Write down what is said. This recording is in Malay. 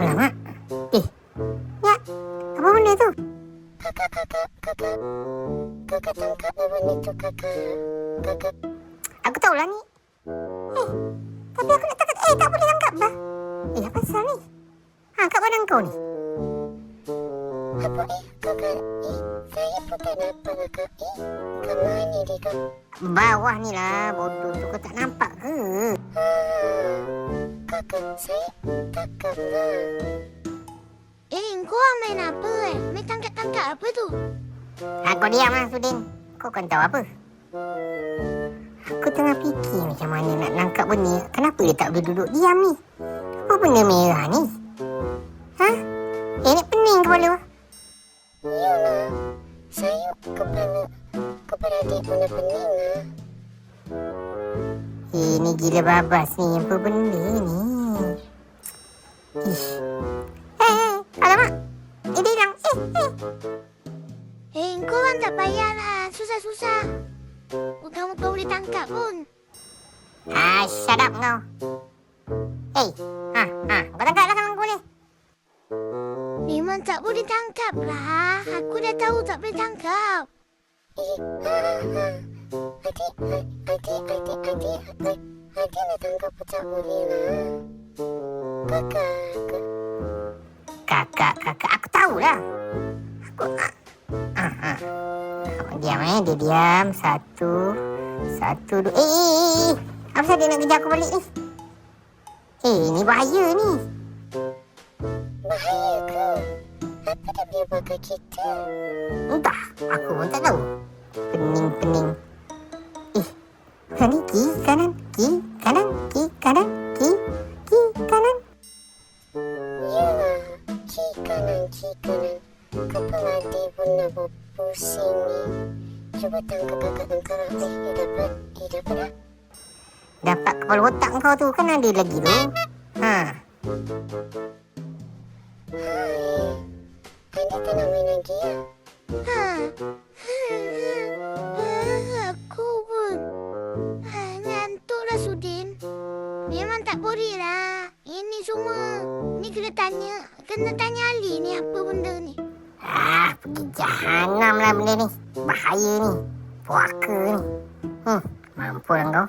Alamak. Ya, apa benda tu? Kakak tangkap apa benda tu, kakak. Aku tahulah ni. Tapi aku nak tangkap. Tak boleh tangkap dah. Apa pasal ni? Kat badan kau ni. Apa kakak? Saya bukan apa kakak. Kat mana dia, kak? Bawah ni lah, bodoh tu. Kau tak nampak ke? Kakak, saya tangkap lah. Kau main apa Main tangkap-tangkap apa tu? Kau diam lah, Sudin. Kau kan tahu apa? Aku tengah fikir macam mana nak nangkap benda. Kenapa dia tak boleh duduk diam ni? Apa benda merah ni? Ni pening kepala. Yalah, saya kepala adik pun pening lah. Ni gila babas ni. Apa benda ni? Alamak. Dia hilang. Kau kan tak payahlah. Susah-susah. Bukan kau boleh tangkap pun. Shut up kau. Kau tangkap lah sama aku ni. Memang tak boleh tangkap lah. Aku dah tahu tak boleh tangkap. Adik nak tangkap pun tak boleh lah. Kakak. Aku tahulah. Diam dia diam. Satu, dua. Apa pasal dia nak kejar aku balik ni? Ni bahaya ni. Bahaya ke? Apa dia biar pakai kita? Entah, aku pun tak tahu. Pening. Ni kiri kanan. Yalah, kiri kanan. Kepala adik pun nak berpusing ni. Cuba tangkap kakak tangkap. Dia dapat dah. Dapat kepala otak kau tu kan ada lagi tu. Anda tak nak main lagi ya? Aku pun ngantuk lah, Sudin. Memang tak boleh lah. Ini semua ni kena tanya Ali ni apa benda ni. Pergi jahanam lah benda ni. Bahaya ni. Puaka ni. Mampu lah kau.